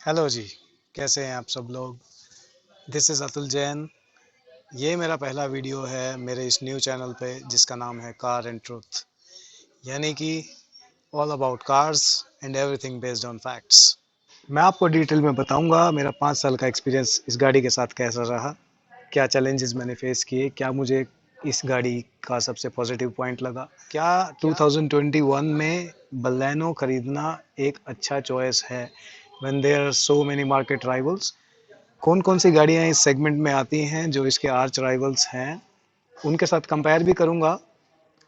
Hello जी, कैसे हैं आप सब लोग। This is Atul Jain. ये मेरा पहला वीडियो है मेरे इस न्यू चैनल पे जिसका नाम है कार एंड ट्रुथ, यानी कि all about cars and everything based on facts. मैं आपको डिटेल में बताऊंगा मेरा 5 साल का एक्सपीरियंस इस गाड़ी के साथ कैसा रहा, क्या चैलेंजेस मैंने फेस किए, क्या मुझे इस गाड़ी का सबसे पॉजिटिव पॉइंट लगा, क्या 2021 में बलेनो खरीदना एक अच्छा चॉइस है when there are so many market rivals. कौन कौन सी गाड़ियां इस सेगमेंट में आती हैं जो इसके आर्च राइवल्स हैं, उनके साथ कंपेयर भी करूंगा।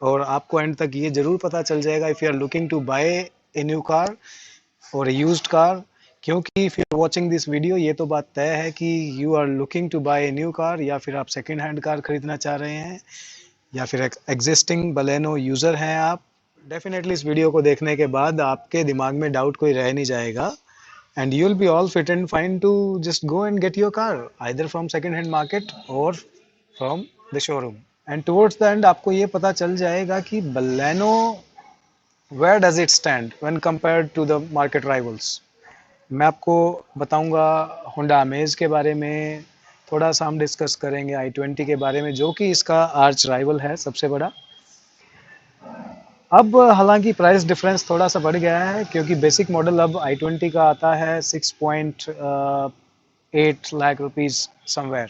और आपको एंड तक ये जरूर पता चल जाएगा if you are looking to buy a new car और यूज्ड कार, क्योंकि if you are watching this video ये तो बात तय है कि you are looking to buy a new car, या फिर आप सेकेंड हैंड कार खरीदना चाह रहे हैं, या फिर एक एग्जिस्टिंग बलेनो यूज़र हैं आप। डेफिनेटली इस वीडियो को देखने के बाद आपके दिमाग में डाउट कोई रह नहीं जाएगा and you'll be all fit and fine to just go and get your car either from second hand market or from the showroom. And towards the end आपको ये पता चल जाएगा कि Baleno where does it stand when compared to the market rivals. मैं आपको बताऊंगा Honda Amaze के बारे में, थोड़ा सा हम डिस्कस करेंगे i20 के बारे में जो कि इसका आर्च राइवल है सबसे बड़ा। अब हालांकि प्राइस डिफरेंस थोड़ा सा बढ़ गया है क्योंकि बेसिक मॉडल अब i20 का आता है 6.8 लाख रुपीस समवेयर,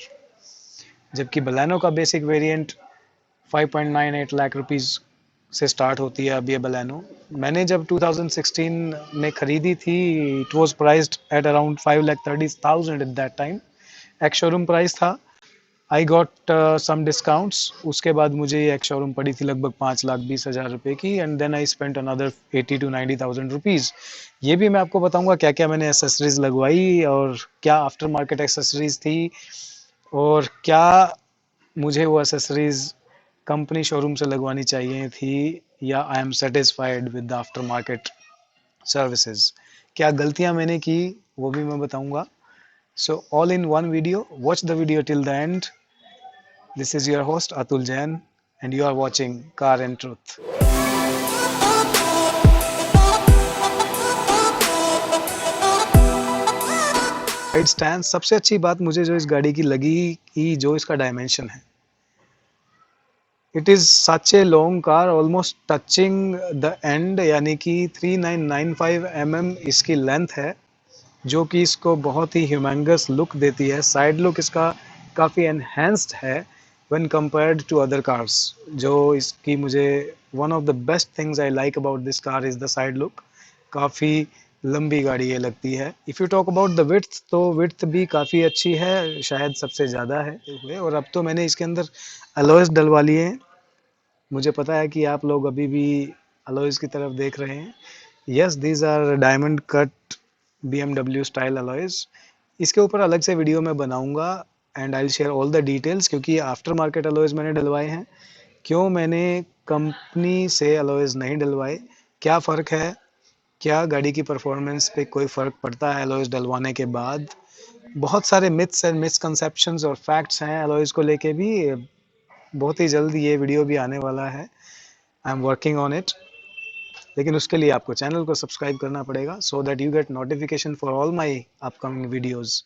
जबकि बलेनो का बेसिक वेरिएंट 5.98 लाख रुपीस से स्टार्ट होती है। अब ये बलेनो मैंने जब 2016 में खरीदी थी, it was priced at around 5,30,000 at that time. Ex showroom price था। आई गॉट सम डिस्काउंट्स, उसके बाद मुझे ये एक शोरूम पड़ी थी लगभग 5,20,000 रुपये की, and then I spent another 80 to 90,000 rupees. ये भी मैं आपको बताऊंगा क्या क्या मैंने एसेसरीज लगवाई और क्या आफ्टर मार्केट एसेसरीज थी और क्या मुझे वो एसेसरीज कंपनी शोरूम से लगवानी चाहिए थी या I am satisfied with the after market services. क्या गलतियां मैंने की वो भी मैं बताऊंगा। So all in one video, watch the video till the end. This is your host Atul Jain and you are watching Car and Truth. Side stand, सबसे अच्छी बात मुझे जो इस गाड़ी की लगी कि जो इसका डायमेंशन है, it is such a long car almost touching the end, यानी कि 3995 mm इसकी लेंथ है जो कि इसको बहुत ही ह्यूमंगस लुक देती है। साइड लुक इसका काफ़ी एनहेंस्ड है when compared to other cars. जो इसकी मुझे one of the best things I like about this car is the side look. काफ़ी लंबी गाड़ी ये लगती है। If you talk about the width, तो विड्थ भी काफ़ी अच्छी है, शायद सबसे ज़्यादा है। और अब तो मैंने इसके अंदर अलॉयज़ डलवा लिए हैं। मुझे पता है कि आप लोग अभी भी अलॉयज़ की तरफ देख रहे हैं। Yes, these are diamond cut BMW style alloys. इसके ऊपर अलग से वीडियो मैं बनाऊंगा and I will share all the details, क्योंकि आफ्टर मार्केट अलॉयज़ मैंने डलवाए हैं। क्यों मैंने कंपनी से अलॉयज़ नहीं डलवाए, क्या फ़र्क है, क्या गाड़ी की परफॉर्मेंस पे कोई फ़र्क पड़ता है अलॉयज़ डलवाने के बाद। बहुत सारे मिथ्स एंड मिसकंसेप्शंस और फैक्ट्स हैं अलॉयज़ को लेके भी। बहुत ही जल्द ये वीडियो भी आने वाला है, I am working on it. लेकिन उसके लिए आपको चैनल को सब्सक्राइब करना पड़ेगा so that you get notification for all my upcoming videos.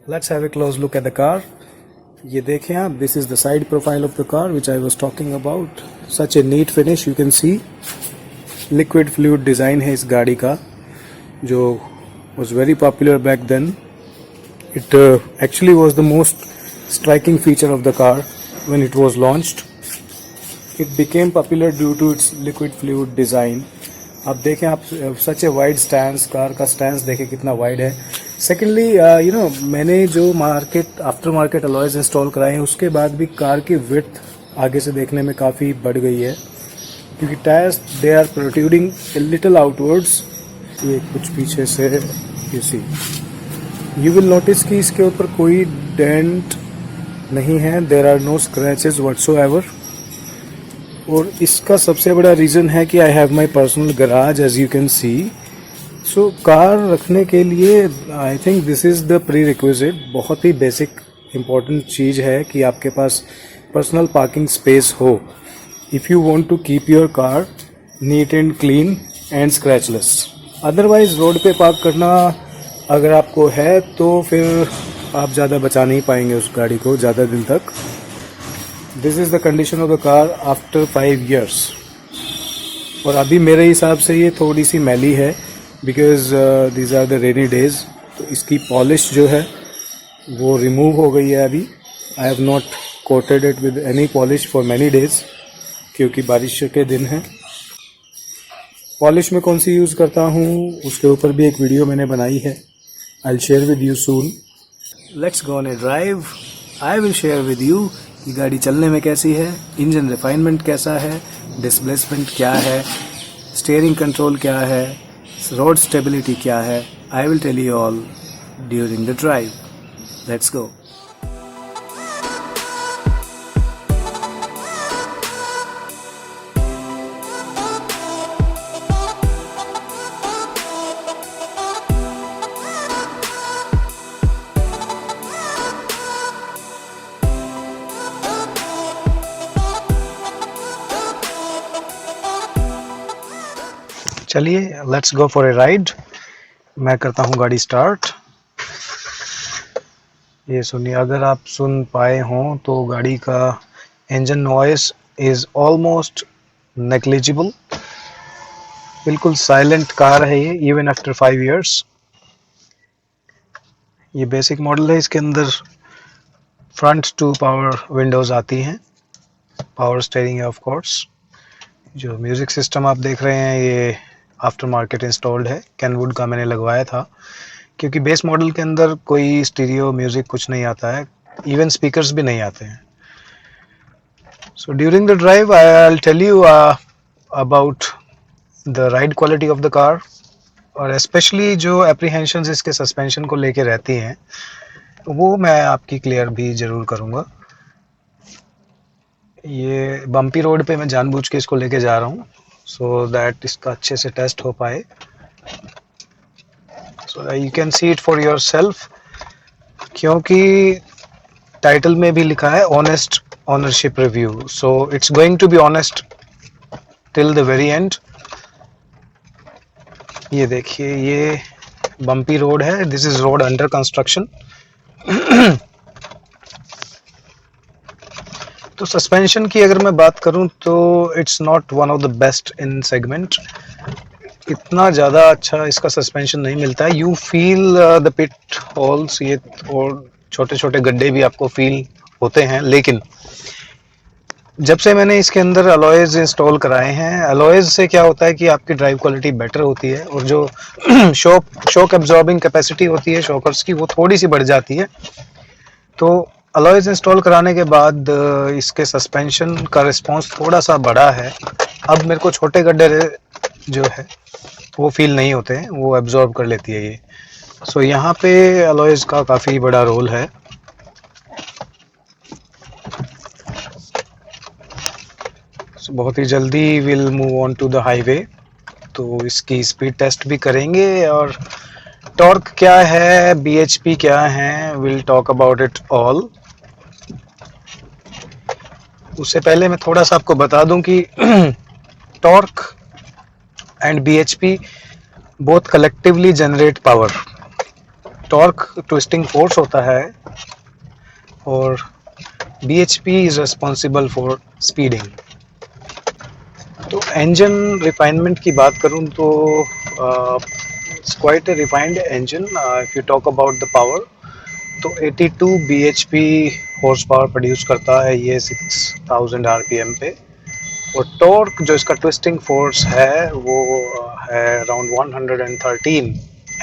Let's have a close look at the car. ये देखें आप, this is the side profile of the car which I was talking about. Such a neat finish, you can see liquid fluid design है इस गाड़ी का जो was very popular back then. It actually was the most striking feature of the car when it was launched. It became popular due to its liquid fluid design. अब देखें आप, सच a wide stand, car का stand देखें कितना wide है। Secondly you know, मैंने जो market after market alloys install कराए हैं उसके बाद भी कार की विड्थ आगे से देखने में काफ़ी बढ़ गई है, क्योंकि tyres they are protruding a little outwards. ये कुछ पीछे से you see, you will notice कि इसके ऊपर कोई डेंट नहीं है, there are no scratches whatsoever. और इसका सबसे बड़ा रीज़न है कि I have my personal garage as you can see. So car रखने के लिए I think this is the prerequisite. बहुत ही बेसिक इम्पॉर्टेंट चीज़ है कि आपके पास पर्सनल पार्किंग स्पेस हो if you want to keep your car neat and clean and scratchless. Otherwise road पे पार्क करना अगर आपको है तो फिर आप ज़्यादा बचा नहीं पाएंगे उस गाड़ी को ज़्यादा दिन तक। This is the condition of the car after 5 years। और अभी मेरे हिसाब से ये थोड़ी सी मैली है, because these are the rainy days. तो इसकी पॉलिश जो है वो रिमूव हो गई है अभी। I have not coated it with any polish for many days, क्योंकि बारिश के दिन हैं। पॉलिश में कौन सी यूज़ करता हूँ उसके ऊपर भी एक वीडियो मैंने बनाई है। I will share with you soon. Let's go on A drive. I will share with you कि गाड़ी चलने में कैसी है, इंजन रिफाइनमेंट कैसा है, डिस्प्लेसमेंट क्या है, स्टीयरिंग कंट्रोल क्या है, रोड स्टेबिलिटी क्या है। I will tell you all during the drive. Let's go. चलिए let's go for a ride. मैं करता हूँ गाड़ी स्टार्ट। ये सुनिए, अगर आप सुन पाए हों तो गाड़ी का engine noise is almost negligible. बिल्कुल साइलेंट कार है ये, इवन आफ्टर 5 years। ये बेसिक मॉडल है। इसके अंदर फ्रंट 2 पावर विंडोज़ आती हैं, पावर स्टीयरिंग है ऑफ कोर्स। जो म्यूज़िक सिस्टम आप देख रहे हैं ये आफ्टर मार्केट इंस्टॉल्ड है, कैनवुड का मैंने लगवाया था, क्योंकि बेस मॉडल के अंदर कोई स्टीरियो म्यूज़िक कुछ नहीं आता है, इवन स्पीकर्स भी नहीं आते हैं। So during the drive I will tell you about the ride quality of the car, और स्पेशली जो एप्रीहेंशंस इसके सस्पेंशन को लेके रहती हैं वो मैं आपकी क्लियर भी ज़रूर करूँगा। ये बम्पी रोड पे मैं जानबूझ के इसको लेके जा रहा हूँ सो दैट इसका अच्छे से टेस्ट हो पाए। So you can see it for yourself, क्योंकि टाइटल में भी लिखा है honest ownership review, so it's going to be honest till the very end. ये देखिए, ये बम्पी रोड है, this is road under construction. तो सस्पेंशन की अगर मैं बात करूं तो it's not one of the best in segment. इतना ज़्यादा अच्छा इसका सस्पेंशन नहीं मिलता है। You feel the pit holes, ये और छोटे छोटे गड्ढे भी आपको फील होते हैं, लेकिन जब से मैंने इसके अंदर अलॉयज इंस्टॉल कराए हैं, अलॉयज से क्या होता है कि आपकी ड्राइव क्वालिटी बेटर होती है, और जो शॉक एब्जॉर्बिंग कैपेसिटी होती है शॉकर्स की वो थोड़ी सी बढ़ जाती है। तो अलॉयज इंस्टॉल कराने के बाद इसके सस्पेंशन का रिस्पांस थोड़ा सा बढ़ा है। अब मेरे को छोटे गड्ढे जो है वो फील नहीं होते हैं, वो एब्जॉर्ब कर लेती है ये। सो यहाँ पे अलॉयज का काफ़ी बड़ा रोल है। बहुत ही जल्दी will move on to the highway, तो इसकी स्पीड टेस्ट भी करेंगे, और टॉर्क क्या है, बीएचपी क्या है, will talk about it all. उससे पहले मैं थोड़ा सा आपको बता दूं कि torque and BHP both collectively generate power. Torque twisting force होता है और BHP is responsible for speeding. तो इंजन रिफाइनमेंट की बात करूं तो it's quite a refined engine. If you talk about the power, तो 82 bhp हॉर्स पावर प्रोड्यूस करता है ये 6000 rpm पे, और टॉर्क जो इसका ट्विस्टिंग फोर्स है वो है around 113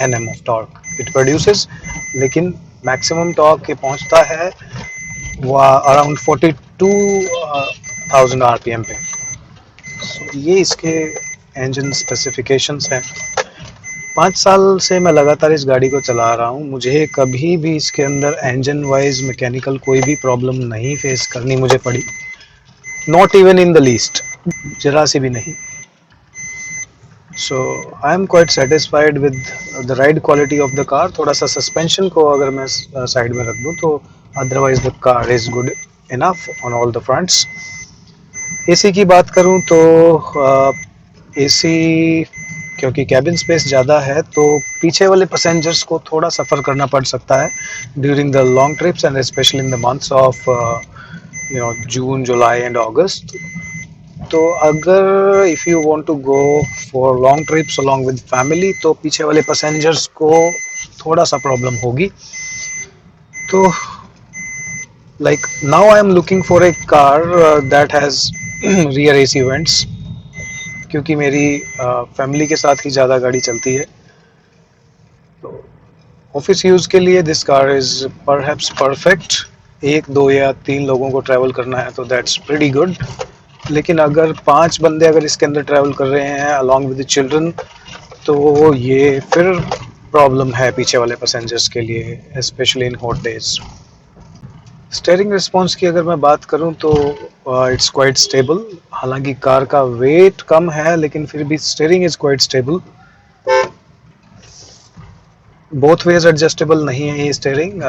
Nm of torque it produces, लेकिन मैक्सिमम टॉर्क ये पहुंचता है वो अराउंड 42,000 rpm पे। ये इसके इंजन स्पेसिफिकेशंस हैं। 5 साल से मैं लगातार इस गाड़ी को चला रहा हूँ, मुझे कभी भी इसके अंदर इंजन वाइज मैकेनिकल कोई भी प्रॉब्लम नहीं फेस करनी मुझे पड़ी, not even in the least, जरा सी भी नहीं। So I am quite satisfied with the ride quality of the car. थोड़ा सा सस्पेंशन को अगर मैं साइड में रख दूँ तो otherwise the car is good enough on all the fronts. AC की बात करूं तो एसी क्योंकि कैबिन स्पेस ज़्यादा है तो पीछे वाले पैसेंजर्स को थोड़ा सफ़र करना पड़ सकता है during the long trips and specially in the months of June July and August. तो अगर if you want to go for long trips along with family तो पीछे वाले पैसेंजर्स को थोड़ा सा प्रॉब्लम होगी. तो like now I am looking for a car that has rear AC vents क्योंकि मेरी फैमिली के साथ ही ज़्यादा गाड़ी चलती है. तो ऑफिस यूज़ के लिए this car is perhaps perfect. एक दो या तीन लोगों को ट्रैवल करना है तो दैट्स प्रीटी गुड. लेकिन अगर पांच बंदे अगर इसके अंदर ट्रैवल कर रहे हैं अलॉन्ग विद चिल्ड्रन तो ये फिर प्रॉब्लम है पीछे वाले पैसेंजर्स के लिए specially in hot days. Steering response की अगर मैं बात करूं तो इट्स क्वाइट स्टेबल. हालांकि कार का वेट कम है लेकिन फिर भी steering is quite stable. Both ways adjustable नहीं है ये स्टीयरिंग.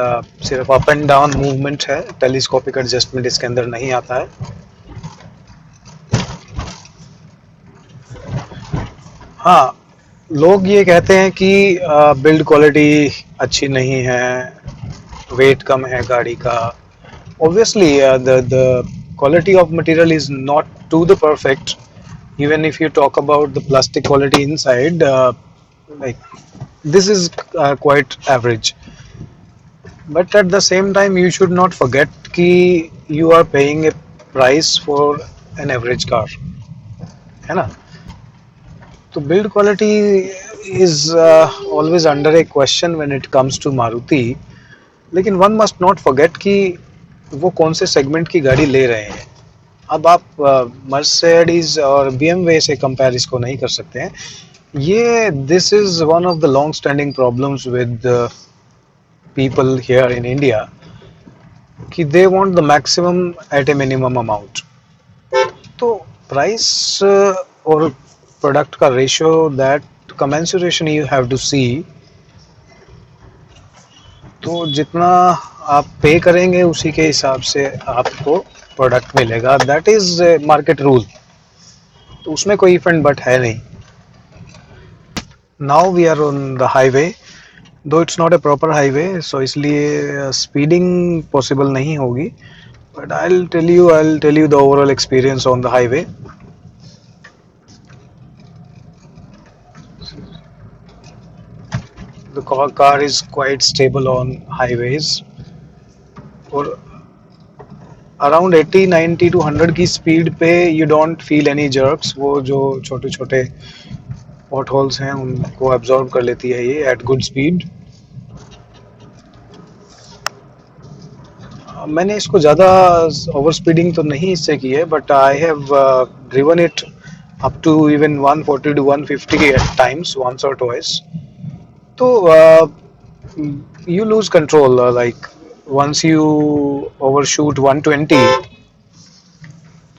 सिर्फ अप एंड डाउन मूवमेंट है. टेलीस्कोपिक एडजस्टमेंट इसके अंदर नहीं आता है. हाँ, लोग ये कहते हैं कि बिल्ड क्वालिटी अच्छी नहीं है, वेट कम है गाड़ी का. Obviously, the quality of material is not to the perfect. Even if you talk about the plastic quality inside, like this is quite average. But at the same time, you should not forget कि you are paying a price for an average car, है ना? तो build quality is always under a question when it comes to Maruti. लेकिन one must not forget कि वो कौन से segment की गाड़ी ले रहे हैं. अब आप मर्सिडीज और बीएमवे से कंपेयर इसको नहीं कर सकते हैं. ये this is one of the long standing problems with people here in India कि they want the maximum at a minimum amount. तो प्राइस और प्रोडक्ट का ratio that commensuration you have to see. तो जितना आप पे करेंगे उसी के हिसाब से आपको प्रोडक्ट मिलेगा. That is market rule. तो उसमें कोई इफ एंड बट है नहीं. Now we are on the highway though it's not a proper highway so इसलिए स्पीडिंग पॉसिबल नहीं होगी. But I tell you the overall experience on the highway. The car is quite stable on highways. और around 80 90 to 100 की speed पे you don't feel any jerks. वो जो छोटे छोटे पॉट होल्स हैं उनको एब्जॉर्ब कर लेती है ये एट गुड स्पीड. मैंने इसको ज़्यादा ओवर स्पीडिंग तो नहीं इससे की है but I have driven it up to even 140 to 150 at times once or twice. तो you lose control like once you overshoot 120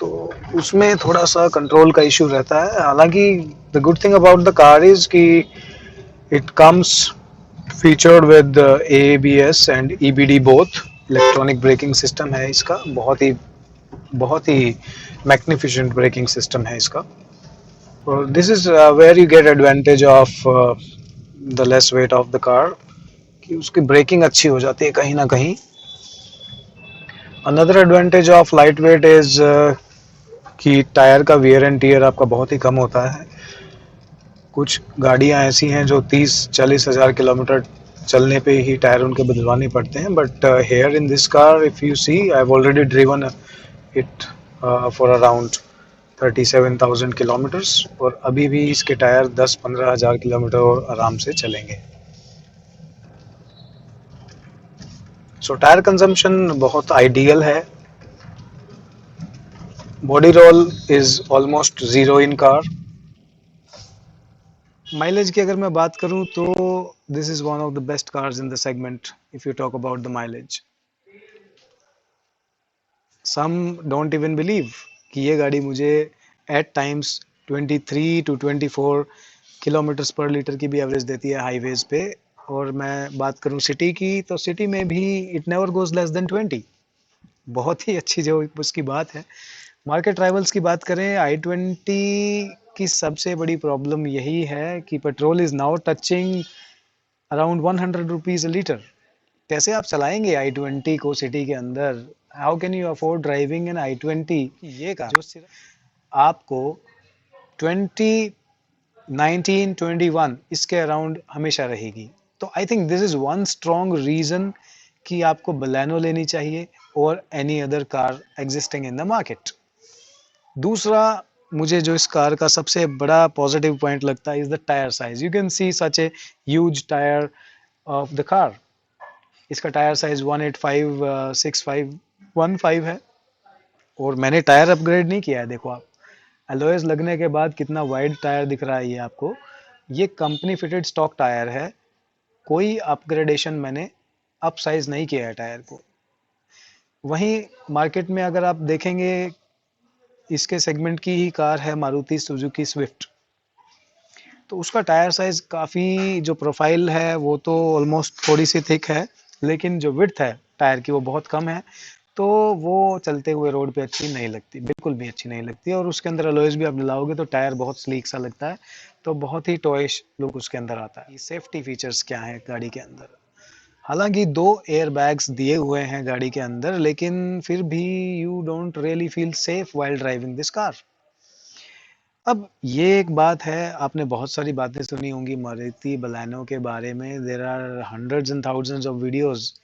तो उसमें थोड़ा सा कंट्रोल का इशू रहता है. हालांकि the good thing about the car is कि it comes featured with ABS and EBD both. Electronic braking system है इसका. बहुत ही मैग्निफिसेंट ब्रेकिंग सिस्टम है इसका. और this is where you get advantage of the less weight of the car कि उसकी breaking अच्छी हो जाती है कहीं ना कहीं. Another advantage of light weight is कि टायर का वियर एंड टीयर आपका बहुत ही कम होता है. कुछ गाड़ियां ऐसी हैं जो 30-40 हज़ार किलोमीटर चलने पे ही टायर उनके बदलवाने पड़ते हैं. But here in this car if you see I have already driven it for around 37,000 kilometres और अभी भी इसके टायर 10-15 हज़ार किलोमीटर और आराम से चलेंगे. सो टायर कंजम्पशन बहुत आइडियल है. Body roll is almost zero in car. Mileage की अगर मैं बात करूं तो this is one of the best cars in the segment if you talk about the mileage. Some don't even believe कि ये गाड़ी मुझे एट टाइम्स 23 to 24 किलोमीटर्स पर लीटर की भी एवरेज देती है हाईवेज पे. और मैं बात करूं सिटी की तो सिटी में भी it never goes less than 20. बहुत ही अच्छी जो उसकी बात है. मार्केट राइवल्स की बात करें, i20 की सबसे बड़ी प्रॉब्लम यही है कि petrol is now touching around 100 rupees a litre. कैसे आप चलाएंगे i20 को सिटी के अंदर? How can you afford driving in i20? ये कार जो सिर्फ आपको 20 19 21 इसके अराउंड हमेशा रहेगी। तो I think this is one strong reason कि आपको बलेनो लेनी चाहिए और any other car existing in the market. दूसरा, मुझे जो इस कार का सबसे बड़ा पॉजिटिव पॉइंट लगता है is the tyre size. You can C such a huge tyre of the car. इसका टायर साइज 185/6515 है और मैंने टायर अपग्रेड नहीं किया है। देखो आप, एलॉयज लगने के बाद कितना वाइड टायर दिख रहा है ये आपको। ये कंपनी फिटेड स्टॉक टायर है, कोई अपग्रेडेशन मैंने अप साइज नहीं किया है टायर को। वहीं मार्केट में अगर आप देखेंगे, इसके सेगमेंट की ही कार है मारुति सुजुकी स्विफ्ट, तो उसका टायर साइज काफ़ी, जो प्रोफाइल है वो तो ऑलमोस्ट थोड़ी सी थिक है, लेकिन जो विड्थ है टायर की वो बहुत कम है। तो वो चलते हुए रोड पे अच्छी नहीं लगती, बिल्कुल भी अच्छी नहीं लगती। और उसके अंदर अलॉयज भी आप दिलाओगे तो टायर बहुत स्लीक सा लगता है, तो बहुत ही टॉयश लुक उसके अंदर आता है। सेफ्टी फीचर्स क्या है गाड़ी के अंदर? हालांकि 2 एयर बैग्स दिए हुए हैं गाड़ी के अंदर, लेकिन फिर भी you don't really feel safe while driving this car. अब ये एक बात है, आपने बहुत सारी बातें सुनी होंगी मारुति बलेनो के बारे में। There are hundreds and thousands of videos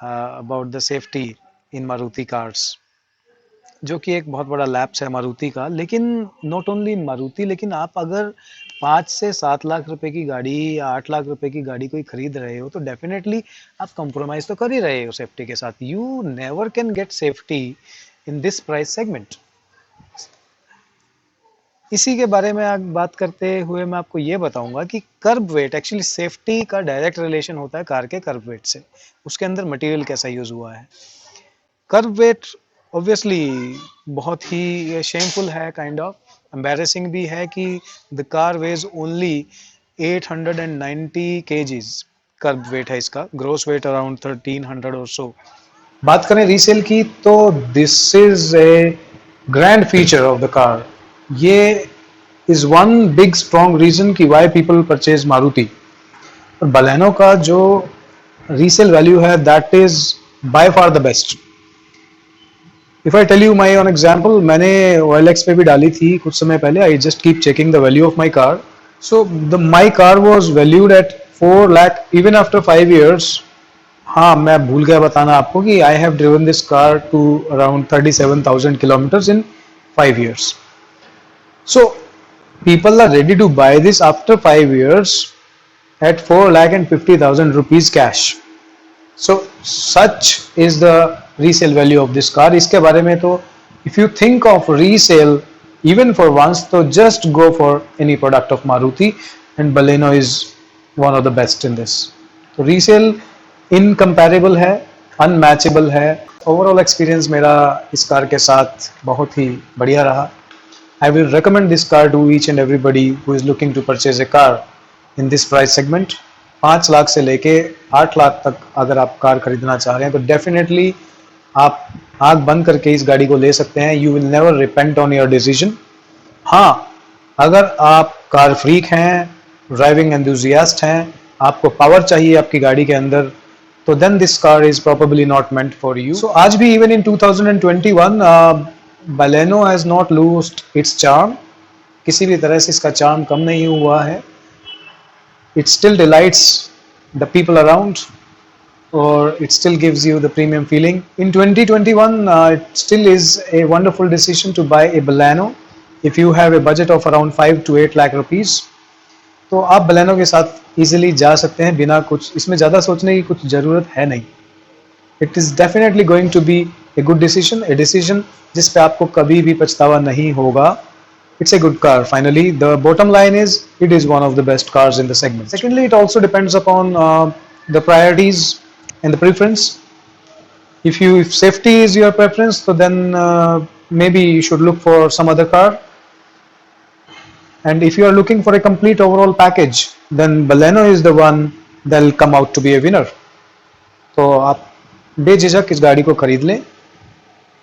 about the safety in Maruti cars, जो कि एक बहुत बड़ा लैप्स है मारुति का। लेकिन नॉट ओनली मारुति, लेकिन आप अगर 5 से 7 लाख रुपए की गाड़ी या 8 लाख रुपए की गाड़ी कोई खरीद रहे हो, तो डेफिनेटली आप कंप्रोमाइज तो कर ही रहे हो सेफ्टी के साथ। You never can get safety in this price segment. इसी के बारे में आप बात करते हुए मैं आपको ये बताऊंगा कि कर्ब वेट, एक्चुअली सेफ्टी का डायरेक्ट रिलेशन होता है कार के कर्ब वेट से, उसके अंदर मटेरियल कैसा यूज हुआ है। कर्ब वेट ऑब्वियसली बहुत ही शेमफुल है, काइंड ऑफ एम्बैरेसिंग भी है कि the car weighs only 890 kgs। Kerb weight है इसका, ग्रोस वेट अराउंड 1300 और सो। बात करें रीसेल की, तो this is a grand feature of the car. ये is one big strong reason कि वाई पीपल परचेज मारुति। और बलेनो का जो रीसेल वैल्यू है, that is by far the best. If I tell you my own example, मैंने OLX पे भी डाली थी कुछ समय पहले। I just keep checking the value of my car. So the my car was valued at 4 lakh even after 5 years। हाँ, मैं भूल गया बताना आपको कि I have driven this car to around 37,000 kilometers in 5 years. So people are ready to buy this after 5 years at 4,50,000 rupees cash. So such is the resale value of this car. इसके बारे में तो if you think of resale even for once, तो just go for any product of Maruti, and Baleno is one of the best in this. तो resale incomparable है, unmatchable है। Overall experience मेरा इस कार के साथ बहुत ही बढ़िया रहा। I will recommend this car to each and everybody who is looking to purchase a car in this price segment. 5 lakh से लेके 8 लाख तक अगर आप कार खरीदना चाह रहे हैं, तो डेफिनेटली आप आंख बंद करके इस गाड़ी को ले सकते हैं। You will never repent on your decision. हाँ, अगर आप कार फ्रीक हैं, ड्राइविंग एंथुजियास्ट हैं, आपको पावर चाहिए आपकी गाड़ी के अंदर, तो then this car is probably not meant for you. So आज भी even in 2021 Baleno has not lost its charm। किसी भी तरह से इसका चार्म कम नहीं हुआ है। It still delights the people around, or it still gives you the premium feeling. In 2021, it still is a wonderful decision to buy a Baleno if you have a budget of around 5 to 8 lakh rupees. तो आप Baleno के साथ easily जा सकते हैं बिना कुछ, इसमें ज़्यादा सोचने की कुछ ज़रूरत है नहीं। It is definitely going to be a good decision, a decision जिस पे आपको कभी भी पछतावा नहीं होगा। It's a good car. Finally, the bottom line is it is one of the best cars in the segment. Secondly, it also depends upon the priorities and the preference. If safety is your preference, so then maybe you should look for some other car. And if you are looking for a complete overall package, then Baleno is the one that will come out to be a winner. तो आप बेझिझक इस गाड़ी को खरीद लें।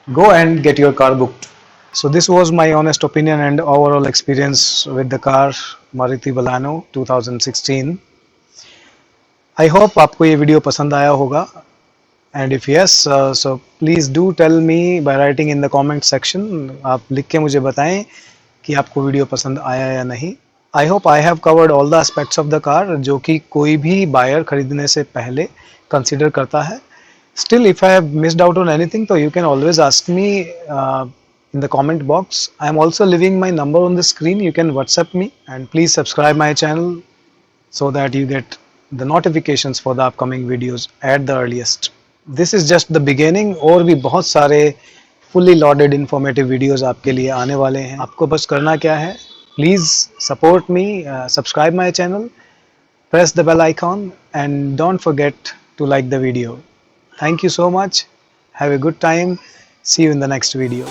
Go and get your car booked. So this was my honest opinion and overall experience with the car Maruti Baleno 2016. I hope आपको ये वीडियो पसंद आया होगा. And if yes, so please do tell me by writing in the comment section. आप लिख के मुझे बताएं कि आपको वीडियो पसंद आया या नहीं. I hope I have covered all the aspects of the car जो कि कोई भी बायर खरीदने से पहले कंसिडर करता है. Still, if I have missed out on anything, so you can always ask me in the comment box. I am also leaving my number on the screen. You can WhatsApp me, and please subscribe my channel so that you get the notifications for the upcoming videos at the earliest. This is just the beginning. और भी बहुत सारे fully loaded informative videos आपके लिए आने वाले हैं. आपको बस करना क्या है? Please support me, subscribe my channel, press the bell icon, and don't forget to like the video. Thank you so much. Have a good time. See you in the next video.